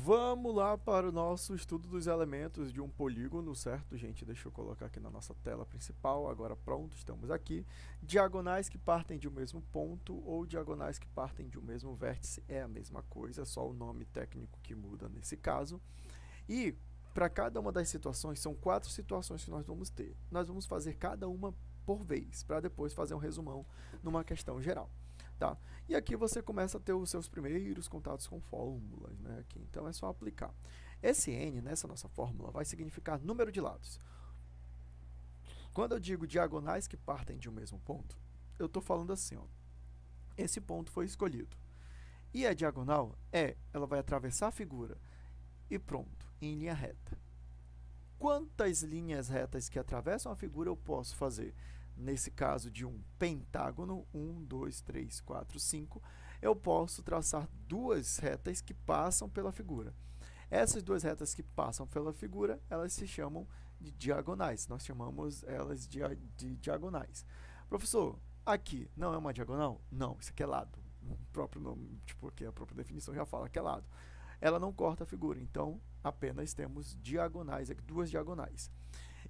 Vamos lá para o nosso estudo dos elementos de um polígono, certo, gente? Deixa eu colocar aqui na nossa tela principal. Agora pronto, estamos aqui. Diagonais que partem de um mesmo ponto ou diagonais que partem de um mesmo vértice é a mesma coisa, só o nome técnico que muda nesse caso. E para cada uma das situações, são 4 situações que nós vamos ter. Nós vamos fazer cada uma por vez, para depois fazer um resumão numa questão geral. Tá? E aqui você começa a ter os seus primeiros contatos com fórmulas, né? Aqui, então é só aplicar. Esse n, nessa nossa fórmula, vai significar número de lados. Quando eu digo diagonais que partem de um mesmo ponto, eu estou falando assim, ó, esse ponto foi escolhido. E a diagonal ela vai atravessar a figura e pronto, em linha reta. Quantas linhas retas que atravessam a figura eu posso fazer? Nesse caso de um pentágono, 1, 2, 3, 4, 5, eu posso traçar duas retas que passam pela figura. Essas duas retas que passam pela figura, elas se chamam de diagonais. Nós chamamos elas de diagonais. Professor, aqui não é uma diagonal? Não, isso aqui é lado. O próprio nome, porque a própria definição já fala que é lado. Ela não corta a figura, então apenas temos diagonais, aqui, duas diagonais.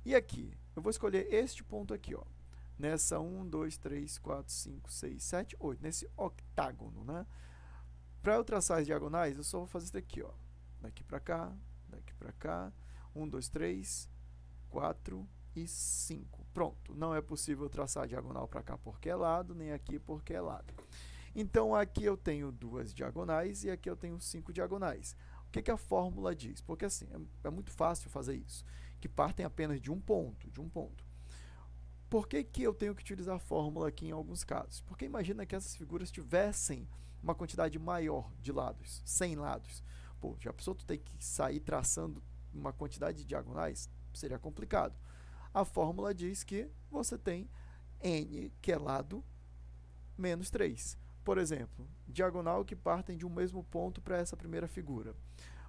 E aqui, eu vou escolher este ponto aqui, ó, nessa 1, 2, 3, 4, 5, 6, 7, 8, nesse octágono, né? Para eu traçar as diagonais, eu só vou fazer isso daqui, ó, daqui para cá, 1, 2, 3, 4 e 5. Pronto, não é possível traçar a diagonal para cá porque é lado, nem aqui porque é lado. Então, aqui eu tenho duas diagonais e aqui eu tenho 5 diagonais. O que a fórmula diz? Porque assim, é muito fácil fazer isso, que partem apenas de um ponto, Por que eu tenho que utilizar a fórmula aqui em alguns casos? Porque imagina que essas figuras tivessem uma quantidade maior de lados, 100 lados. Pô, já pensou tu tem que sair traçando uma quantidade de diagonais? Seria complicado. A fórmula diz que você tem n, que é lado, menos 3. Por exemplo, diagonal que partem de um mesmo ponto para essa primeira figura.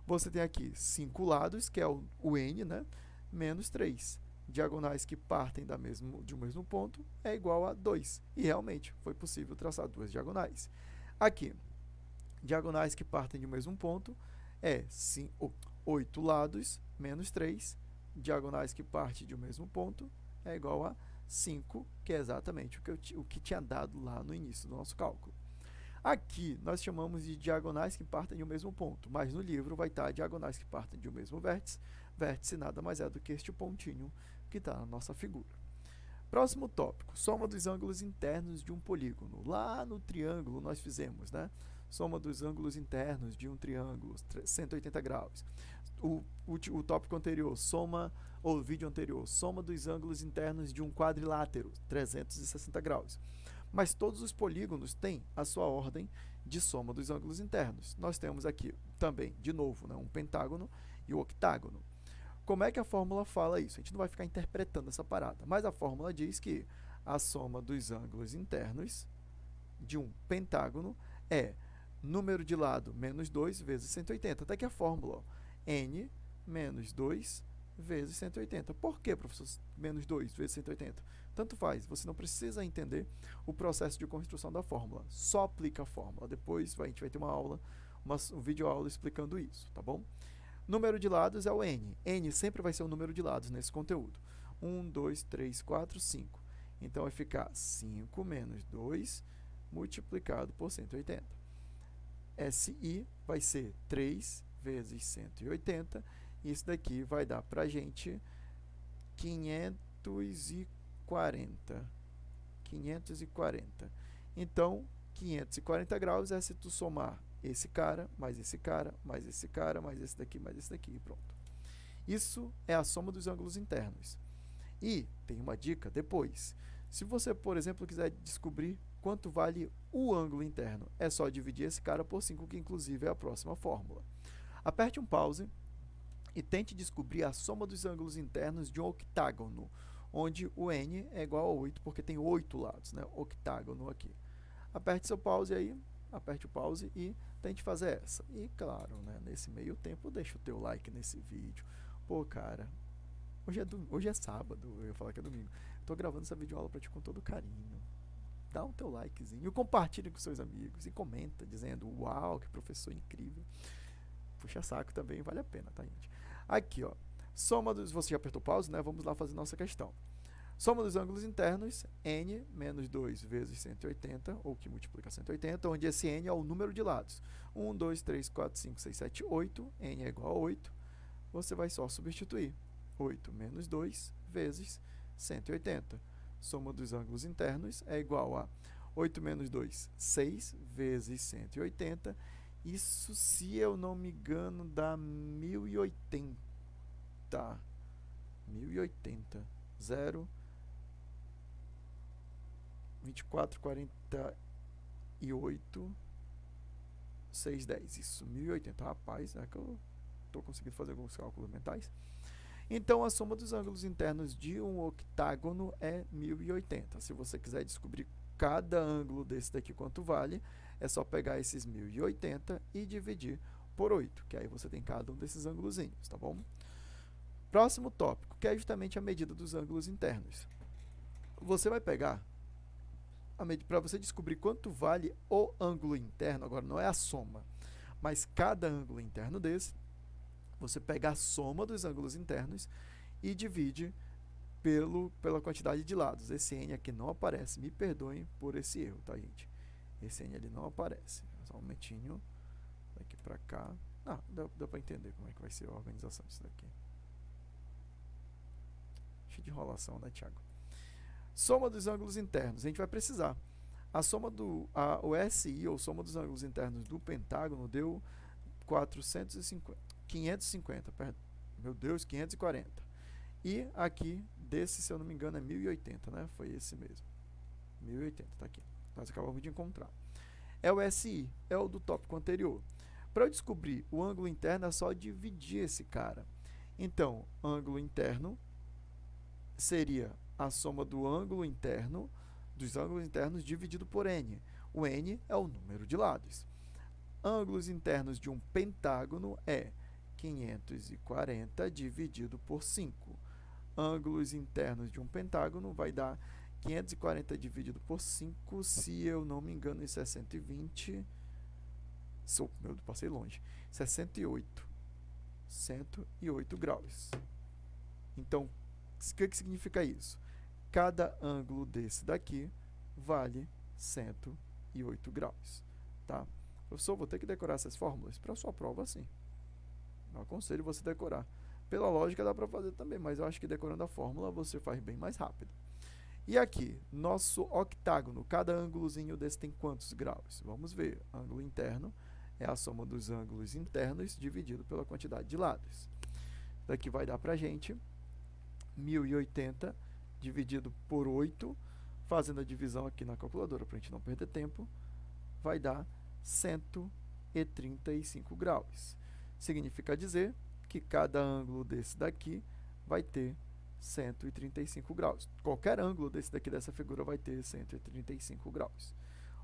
Você tem aqui 5 lados, que é o n, né? Menos 3. Diagonais que partem de um mesmo ponto é igual a 2. E realmente foi possível traçar duas diagonais. Aqui, diagonais que partem de um mesmo ponto é 8 lados menos 3. Diagonais que partem de um mesmo ponto é igual a 5, que é exatamente o que tinha dado lá no início do nosso cálculo. Aqui nós chamamos de diagonais que partem de um mesmo ponto, mas no livro vai estar diagonais que partem de um mesmo vértice. Vértice nada mais é do que este pontinho que está na nossa figura. Próximo tópico, soma dos ângulos internos de um polígono. Lá no triângulo nós fizemos, né? Soma dos ângulos internos de um triângulo, 180 graus. O tópico anterior, o vídeo anterior, soma dos ângulos internos de um quadrilátero, 360 graus. Mas todos os polígonos têm a sua ordem de soma dos ângulos internos. Nós temos aqui também, de novo, né, um pentágono e o octágono. Como é que a fórmula fala isso? A gente não vai ficar interpretando essa parada, mas a fórmula diz que a soma dos ângulos internos de um pentágono é número de lado menos 2 vezes 180. Até que a fórmula, ó, n menos 2 vezes 180. Por que, professor, menos 2 vezes 180? Tanto faz, você não precisa entender o processo de construção da fórmula, só aplica a fórmula. Depois a gente vai ter uma aula, um vídeo aula explicando isso, tá bom? Número de lados é o n. N sempre vai ser o número de lados nesse conteúdo. 1, 2, 3, 4, 5. Então vai ficar 5 menos 2 multiplicado por 180. SI vai ser 3 vezes 180. E isso daqui vai dar para a gente 540. 540. Então, 540 graus é se tu somar esse cara, mais esse cara, mais esse cara, mais esse daqui, e pronto. Isso é a soma dos ângulos internos. E tem uma dica depois. Se você, por exemplo, quiser descobrir quanto vale o ângulo interno, é só dividir esse cara por 5, que inclusive é a próxima fórmula. Aperte um pause e tente descobrir a soma dos ângulos internos de um octágono, onde o n é igual a 8, porque tem 8 lados, né? Octágono aqui. Aperte seu pause aí, aperte o pause e tente fazer essa. E claro, né, nesse meio tempo, deixa o teu like nesse vídeo. Pô, cara, hoje é sábado, eu ia falar que é domingo. Tô gravando essa videoaula pra ti com todo carinho. Dá um teu likezinho, compartilha com seus amigos e comenta dizendo, uau, que professor incrível. puxa-saco também vale a pena, tá, gente? Aqui, ó, soma dos... Você já apertou pause, né? Vamos lá fazer nossa questão. Soma dos ângulos internos, n menos 2 vezes 180, ou que multiplica 180, onde esse n é o número de lados. 1, 2, 3, 4, 5, 6, 7, 8, n é igual a 8. Você vai só substituir. 8 menos 2 vezes 180. Soma dos ângulos internos é igual a 8 menos 2, 6 vezes 180. Isso, se eu não me engano, dá 1080. 1080. 0, 24, 48, 6, 10. Isso, 1080. Rapaz, é que eu estou conseguindo fazer alguns cálculos mentais. Então, a soma dos ângulos internos de um octágono é 1080. Se você quiser descobrir cada ângulo desse daqui quanto vale, é só pegar esses 1080 e dividir por 8, que aí você tem cada um desses ângulozinhos, tá bom? Próximo tópico, que é justamente a medida dos ângulos internos. Você vai pegar, para você descobrir quanto vale o ângulo interno, agora não é a soma, mas cada ângulo interno desse, você pega a soma dos ângulos internos e divide pela quantidade de lados. Esse n aqui não aparece, me perdoem por esse erro, tá, gente? Esse n ali não aparece. Só um momentinho, daqui para cá. Ah, dá para entender como é que vai ser a organização disso daqui. Cheio de enrolação, né, Thiago? Soma dos ângulos internos, a gente vai precisar. A soma o SI, ou soma dos ângulos internos do pentágono, deu 550, meu Deus, 540. E aqui, desse, se eu não me engano, é 1080, né? Foi esse mesmo. 1080, tá aqui. Nós acabamos de encontrar. É o SI, é o do tópico anterior. Para eu descobrir o ângulo interno, é só dividir esse cara. Então, ângulo interno seria a soma do ângulo interno, dos ângulos internos dividido por n. O n é o número de lados. Ângulos internos de um pentágono é 540 dividido por 5. Ângulos internos de um pentágono vai dar 540 dividido por 5, se eu não me engano, isso é 120. Meu Deus, passei longe. 68. 108 graus. Então, o que significa isso? Cada ângulo desse daqui vale 108 graus. Tá? Professor, vou ter que decorar essas fórmulas? Para a sua prova, sim. Eu aconselho você decorar. Pela lógica dá para fazer também, mas eu acho que decorando a fórmula você faz bem mais rápido. E aqui, nosso octágono, cada ângulozinho desse tem quantos graus? Vamos ver. Ângulo interno é a soma dos ângulos internos dividido pela quantidade de lados. Daqui vai dar para a gente 1080 dividido por 8, fazendo a divisão aqui na calculadora para a gente não perder tempo, vai dar 135 graus. Significa dizer que cada ângulo desse daqui vai ter 135 graus. Qualquer ângulo desse daqui dessa figura vai ter 135 graus.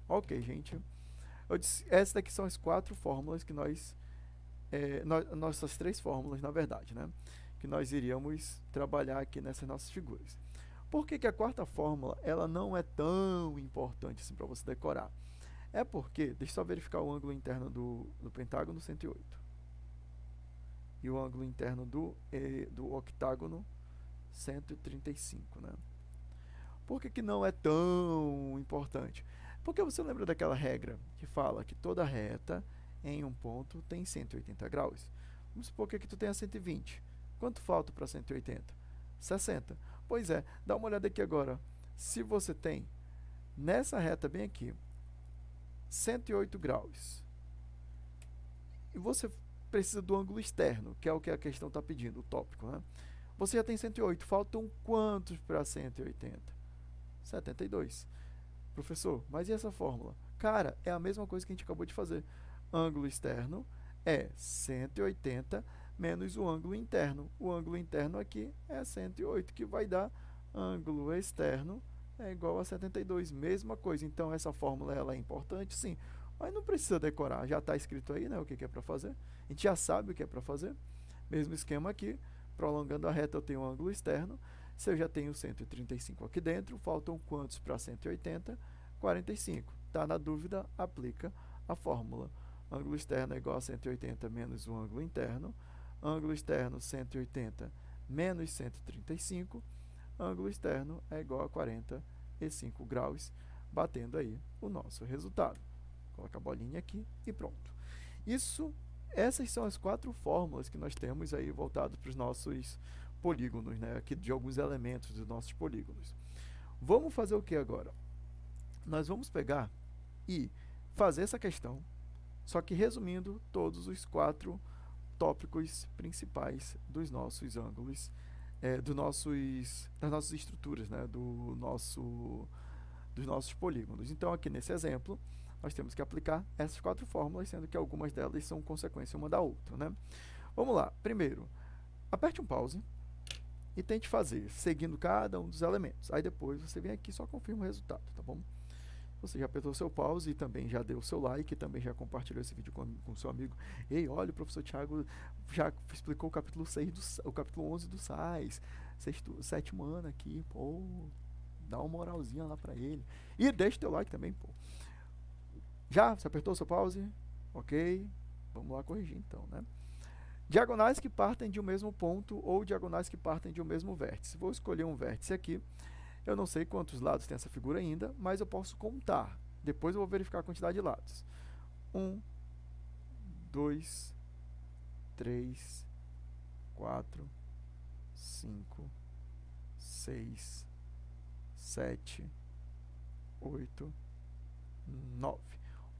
Ok, gente. Essas daqui são as 4 fórmulas que nossas 3 fórmulas, na verdade, né? Que nós iríamos trabalhar aqui nessas nossas figuras. Por que a quarta fórmula ela não é tão importante assim para você decorar? É porque, deixa eu só verificar o ângulo interno do pentágono, 108. E o ângulo interno do octágono, 135, né? Por que não é tão importante? Porque você lembra daquela regra que fala que toda reta em um ponto tem 180 graus? Vamos supor que aqui tu tenha 120. Quanto falta para 180? 60. Pois é, dá uma olhada aqui agora. Se você tem, nessa reta bem aqui, 108 graus, e você precisa do ângulo externo, que é o que a questão está pedindo, o tópico, né? Você já tem 108, faltam quantos para 180? 72. Professor, mas e essa fórmula? Cara, é a mesma coisa que a gente acabou de fazer. Ângulo externo é 180 menos o ângulo interno. O ângulo interno aqui é 108, que vai dar ângulo externo é igual a 72. Mesma coisa. Então, essa fórmula ela é importante, sim. Mas não precisa decorar. Já está escrito aí, né, o que é para fazer. A gente já sabe o que é para fazer. Mesmo esquema aqui. Prolongando a reta, eu tenho o ângulo externo. Se eu já tenho 135 aqui dentro, faltam quantos para 180? 45. Está na dúvida? Aplica a fórmula. ângulo externo é igual a 180 menos o ângulo interno, ângulo externo 180 menos 135, ângulo externo é igual a 45 graus, batendo aí o nosso resultado. Coloca a bolinha aqui e pronto. Essas são as 4 fórmulas que nós temos aí voltado para os nossos polígonos, né? Aqui de alguns elementos dos nossos polígonos. Vamos fazer o que agora? Nós vamos pegar e fazer essa questão, só que resumindo todos os 4 tópicos principais dos nossos ângulos, das nossas estruturas, né? dos nossos polígonos. Então, aqui nesse exemplo, nós temos que aplicar essas 4 fórmulas, sendo que algumas delas são consequência uma da outra, né? Vamos lá. Primeiro, aperte um pause e tente fazer, seguindo cada um dos elementos. Aí depois você vem aqui e só confirma o resultado, tá bom? Você já apertou o seu pause e também já deu o seu like, também já compartilhou esse vídeo com o seu amigo. Ei, olha, o professor Thiago já explicou o capítulo 6 o capítulo 11 do SAIS, sétimo ano aqui, pô, dá uma moralzinha lá pra ele. E deixa o teu like também, pô. Já? Você apertou o seu pause? Ok. Vamos lá corrigir então, né? Diagonais que partem de um mesmo ponto ou diagonais que partem de um mesmo vértice. Vou escolher um vértice aqui. Eu não sei quantos lados tem essa figura ainda, mas eu posso contar. Depois eu vou verificar a quantidade de lados. 1, 2, 3, 4, 5, 6, 7, 8, 9.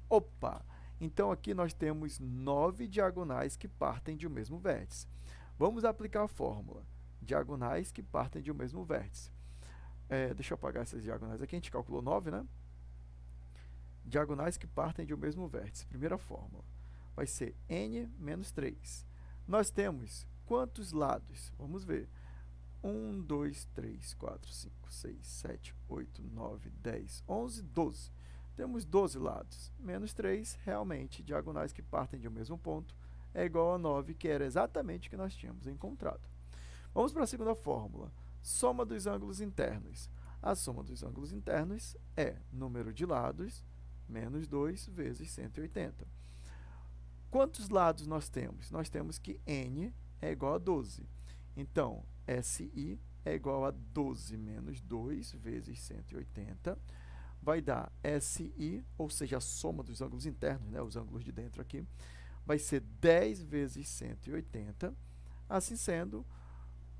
Opa! Então, aqui nós temos 9 diagonais que partem de um mesmo vértice. Vamos aplicar a fórmula. Diagonais que partem de um mesmo vértice. Deixa eu apagar essas diagonais aqui. A gente calculou 9, né? Diagonais que partem de um mesmo vértice. Primeira fórmula. Vai ser n menos 3. Nós temos quantos lados? Vamos ver. 1, 2, 3, 4, 5, 6, 7, 8, 9, 10, 11, 12. Temos 12 lados. Menos 3, realmente, diagonais que partem de um mesmo ponto, é igual a 9, que era exatamente o que nós tínhamos encontrado. Vamos para a segunda fórmula. Soma dos ângulos internos. A soma dos ângulos internos é número de lados, menos 2 vezes 180. Quantos lados nós temos? Nós temos que n é igual a 12. Então, SI é igual a 12 menos 2 vezes 180. Vai dar SI, ou seja, a soma dos ângulos internos, né, os ângulos de dentro aqui, vai ser 10 vezes 180. Assim sendo,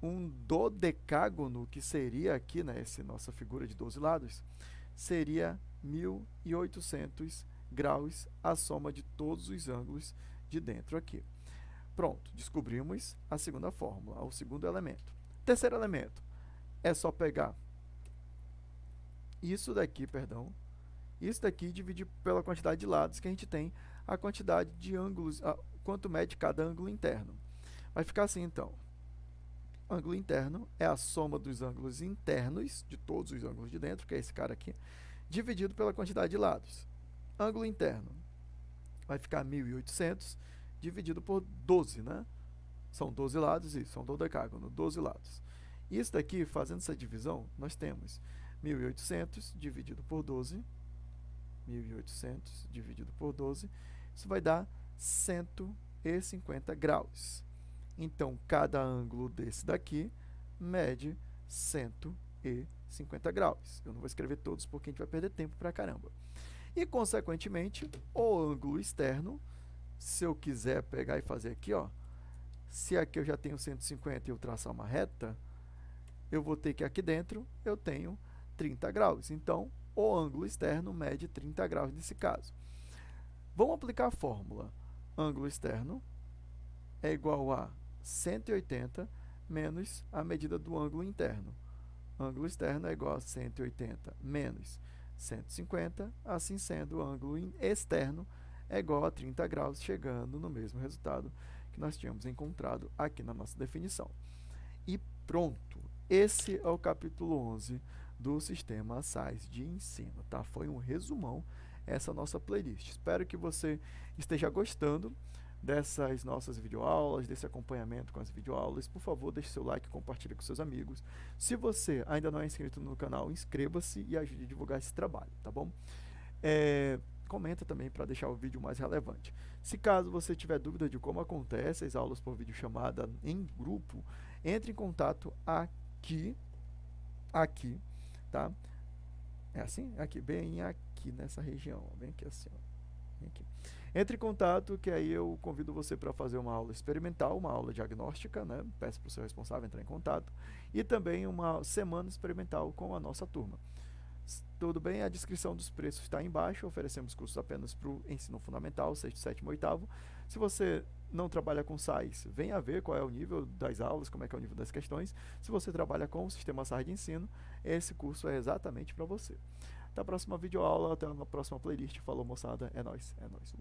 um dodecágono, que seria aqui, né, essa nossa figura de 12 lados, seria 1.800 graus a soma de todos os ângulos de dentro aqui. Pronto, descobrimos a segunda fórmula, o segundo elemento. Terceiro elemento, é só pegar isso daqui e dividir pela quantidade de lados que a gente tem, a quantidade de ângulos, quanto mede cada ângulo interno. Vai ficar assim, então. Ângulo interno é a soma dos ângulos internos, de todos os ângulos de dentro, que é esse cara aqui, dividido pela quantidade de lados. Ângulo interno vai ficar 1.800 dividido por 12, né? São 12 lados, isso, são dodecágono, 12 lados. Isso daqui, fazendo essa divisão, nós temos 1.800 dividido por 12, 1.800 dividido por 12, isso vai dar 150 graus. Então, cada ângulo desse daqui mede 150 graus. Eu não vou escrever todos porque a gente vai perder tempo pra caramba. E, consequentemente, o ângulo externo, se eu quiser pegar e fazer aqui, ó, se aqui eu já tenho 150 e eu traçar uma reta, eu vou ter que aqui dentro eu tenho 30 graus. Então, o ângulo externo mede 30 graus nesse caso. Vamos aplicar a fórmula. Ângulo externo é igual a 180 menos a medida do ângulo interno. Ângulo externo é igual a 180 menos 150, assim sendo, o ângulo externo é igual a 30 graus, chegando no mesmo resultado que nós tínhamos encontrado aqui na nossa definição. E pronto! Esse é o capítulo 11 do Sistema SAIS de Ensino, tá? Foi um resumão essa nossa playlist. Espero que você esteja gostando dessas nossas videoaulas, desse acompanhamento com as videoaulas. Por favor, deixe seu like e compartilhe com seus amigos. Se você ainda não é inscrito no canal, inscreva-se e ajude a divulgar esse trabalho, tá bom? comenta também para deixar o vídeo mais relevante. Se caso você tiver dúvida de como acontecem as aulas por videochamada em grupo, entre em contato aqui, tá? É assim? Aqui, bem aqui nessa região, bem aqui assim, ó. Bem aqui. Entre em contato que aí eu convido você para fazer uma aula experimental, uma aula diagnóstica, né? Peço para o seu responsável entrar em contato, e também uma semana experimental com a nossa turma. Tudo bem? A descrição dos preços está aí embaixo. Oferecemos cursos apenas para o ensino fundamental, 6º, 7º, 8º. Se você não trabalha com SAIS, venha ver qual é o nível das aulas, como é que é o nível das questões. Se você trabalha com o sistema SAIS de ensino, esse curso é exatamente para você. Até a próxima videoaula, até a próxima playlist. Falou, moçada. É nóis, é nóis.